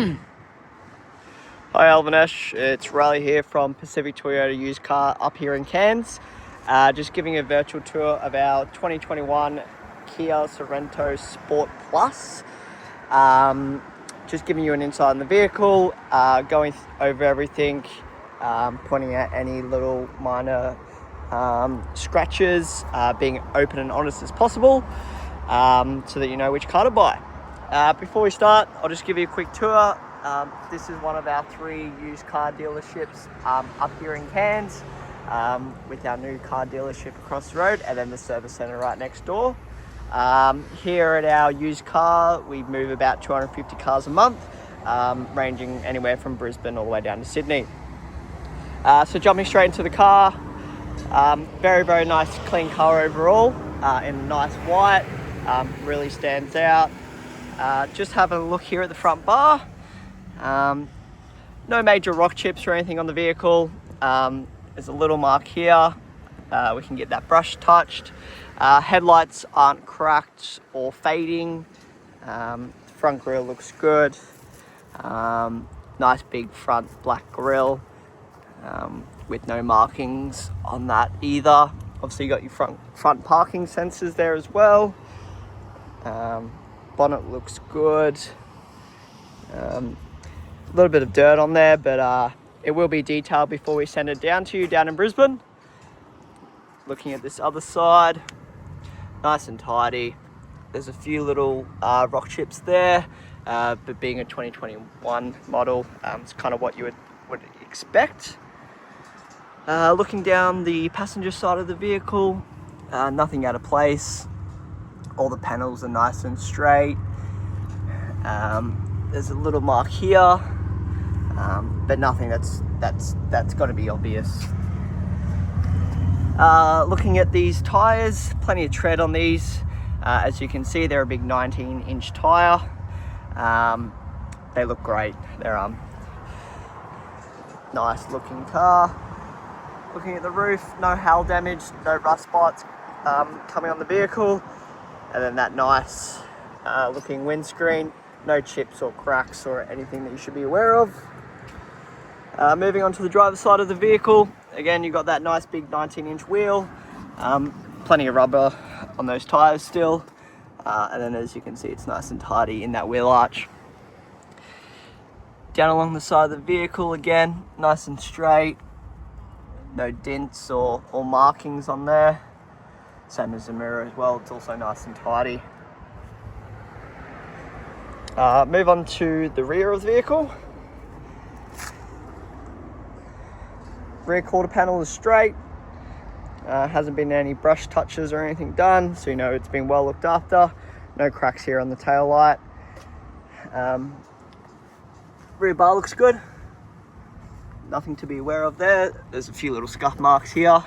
Hi Alvinesh, it's Riley here from Pacific Toyota Used Car up here in Cairns. Just giving a virtual tour of our 2021 Kia Sorento Sport Plus. Just giving you an insight on the vehicle, going over everything, pointing out any little minor scratches, being open and honest as possible, so that you know which car to buy. Before we start, I'll just give you a quick tour. This is one of our 3 used car dealerships up here in Cairns, with our new car dealership across the road and then the service centre right next door. Here at our used car, we move about 250 cars a month, ranging anywhere from Brisbane all the way down to Sydney. So jumping straight into the car, very, very nice clean car overall, in a nice white, really stands out. Just having a look here at the front bar. No major rock chips or anything on the vehicle. There's a little mark here. We can get that brush touched. Headlights aren't cracked or fading. Front grille looks good. Nice big front black grille, with no markings on that either. Obviously you got your front parking sensors there as well. Bonnet looks good. A little bit of dirt on there, but it will be detailed before we send it down to you down in Brisbane. Looking at this other side, nice and tidy. There's a few little rock chips there, but being a 2021 model, it's kind of what you would expect. Looking down the passenger side of the vehicle, nothing out of place. All the panels are nice and straight. There's a little mark here, but nothing that's got to be obvious. Looking at these tires, plenty of tread on these. As you can see, they're a big 19-inch tire. They look great. They're nice looking car. Looking at the roof, no hail damage, no rust spots coming on the vehicle, and then that nice looking windscreen. No chips or cracks or anything that you should be aware of. Moving on to the driver's side of the vehicle, again you've got that nice big 19-inch wheel, plenty of rubber on those tires still, and then as you can see it's nice and tidy in that wheel arch. Down along the side of the vehicle, again nice and straight, no dents or markings on there. Same as the mirror as well, it's also nice and tidy. Move on to the rear of the vehicle. Rear quarter panel is straight. Hasn't been any brush touches or anything done, so you know it's been well looked after. No cracks here on the tail light. Rear bar looks good. Nothing to be aware of there. There's a few little scuff marks here.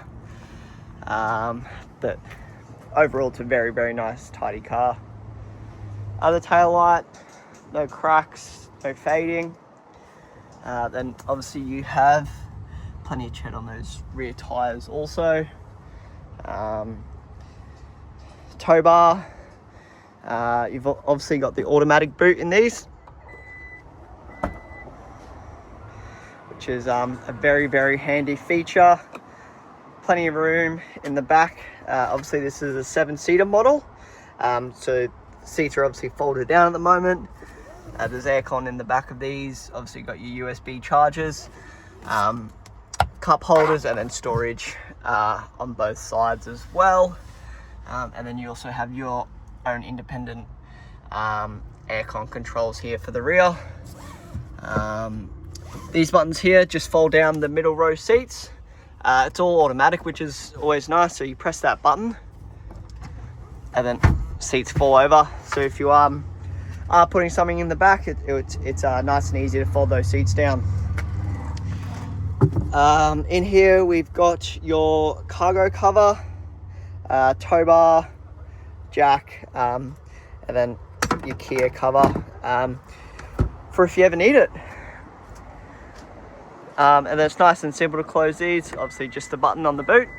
But overall it's a very, very nice, tidy car. Other tail light, no cracks, no fading. Then obviously you have plenty of tread on those rear tires also. Tow bar, you've obviously got the automatic boot in these, which is a very, very handy feature. Plenty of room in the back. Obviously this is a 7-seater model, so seats are obviously folded down at the moment. There's aircon in the back of these. Obviously you've got your USB chargers, cup holders, and then storage on both sides as well. And then you also have your own independent aircon controls here for the rear. These buttons here just fold down the middle row seats. It's all automatic, which is always nice. So you press that button and then seats fall over. So if you are putting something in the back, it's nice and easy to fold those seats down. In here we've got your cargo cover, tow bar, jack, and then your Kia cover for if you ever need it. And then it's nice and simple to close these. Obviously just a button on the boot,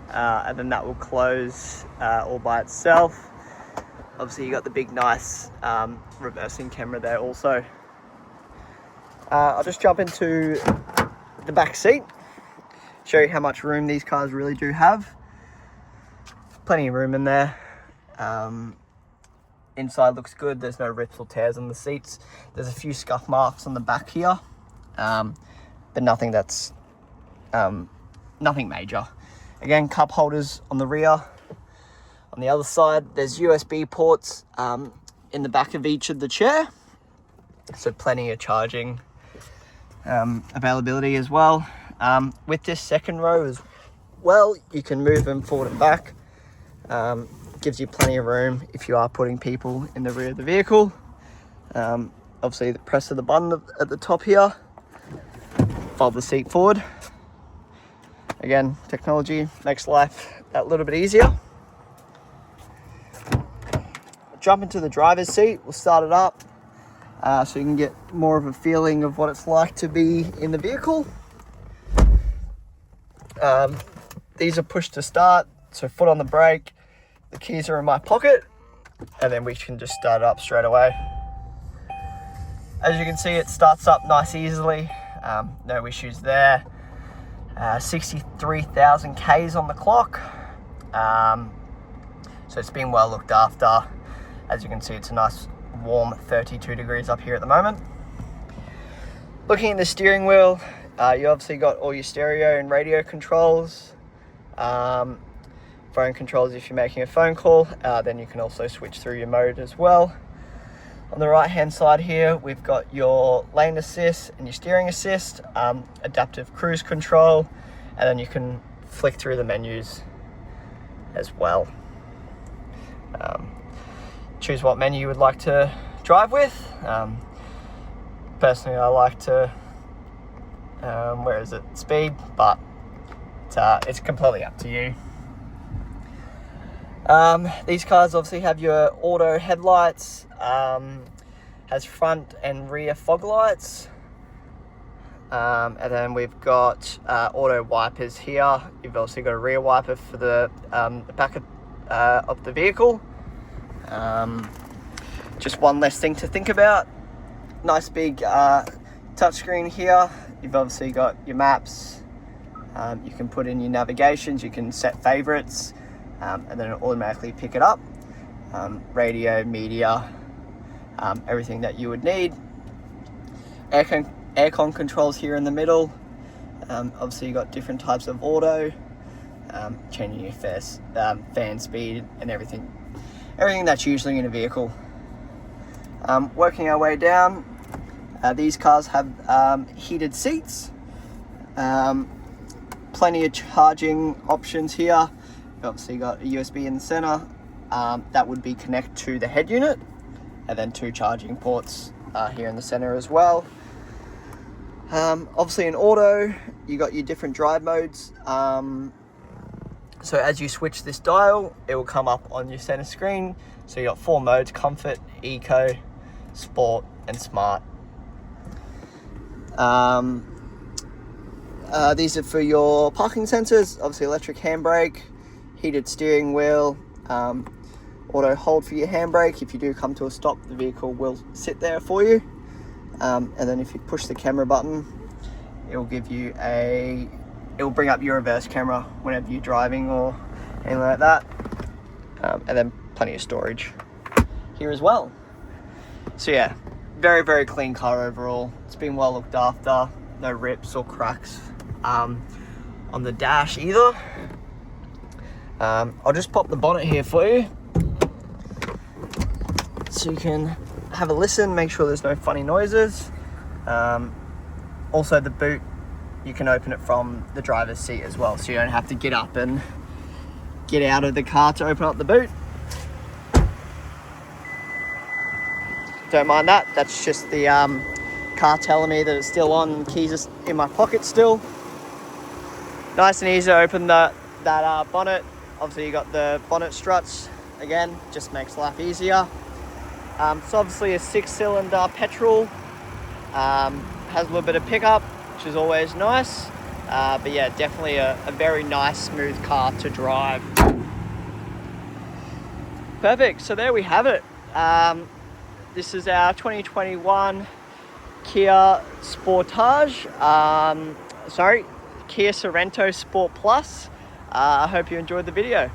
and then that will close all by itself. Obviously you got the big nice reversing camera there also. I'll just jump into the back seat, show you how much room these cars really do have. Plenty of room in there. Inside looks good. There's no rips or tears on the seats. There's a few scuff marks on the back here, but nothing that's nothing major. Again, cup holders on the rear. On the other side, there's USB ports in the back of each of the chair, so plenty of charging availability as well. With this second row as well, you can move them forward and back. Gives you plenty of room if you are putting people in the rear of the vehicle. Obviously, the press of the button at the top here, fold the seat forward. Again, technology makes life that little bit easier. Jump into the driver's seat. We'll start it up so you can get more of a feeling of what it's like to be in the vehicle. These are push to start, so foot on the brake. The keys are in my pocket, and then we can just start it up straight away. As you can see, it starts up nice easily. No issues there. 63,000 Ks on the clock. So it's been well looked after. As you can see, it's a nice warm 32 degrees up here at the moment. Looking at the steering wheel, you obviously got all your stereo and radio controls. Phone controls if you're making a phone call. Then you can also switch through your mode as well. On the right hand side here, we've got your lane assist and your steering assist, adaptive cruise control, and then you can flick through the menus as well. Choose what menu you would like to drive with. Personally, I like to, speed, but it's completely up to you. These cars obviously have your auto headlights, has front and rear fog lights, and then we've got auto wipers here. You've also got a rear wiper for the back of the vehicle. Just one less thing to think about. Nice big touchscreen here. You've obviously got your maps. You can put in your navigations. You can set favorites. And then it'll automatically pick it up. Radio, media, everything that you would need. Aircon controls here in the middle. Obviously you've got different types of auto, changing your fan speed and everything that's usually in a vehicle. Working our way down, these cars have heated seats. Plenty of charging options here. Obviously got a USB in the center that would be connect to the head unit, and then 2 charging ports here in the center as well. Obviously in auto, you got your different drive modes. So as you switch this dial, it will come up on your center screen. So you got 4 modes: comfort, eco, sport, and smart. These are for your parking sensors. Obviously electric handbrake, heated steering wheel, auto hold for your handbrake. If you do come to a stop, the vehicle will sit there for you. And then if you push the camera button, it will bring up your reverse camera whenever you're driving or anything like that. And then plenty of storage here as well. So yeah, very, very clean car overall. It's been well looked after. No rips or cracks on the dash either. I'll just pop the bonnet here for you so you can have a listen, make sure there's no funny noises. Also the boot, you can open it from the driver's seat as well, so you don't have to get up and get out of the car to open up the boot. Don't mind that, that's just the car telling me that it's still on, keys are in my pocket still. Nice and easy to open that bonnet. Obviously you got the bonnet struts, again, just makes life easier. It's obviously a 6-cylinder petrol, has a little bit of pickup, which is always nice. But yeah, definitely a very nice, smooth car to drive. Perfect, so there we have it. This is our 2021 Kia Sportage, Kia Sorento Sport Plus. I hope you enjoyed the video.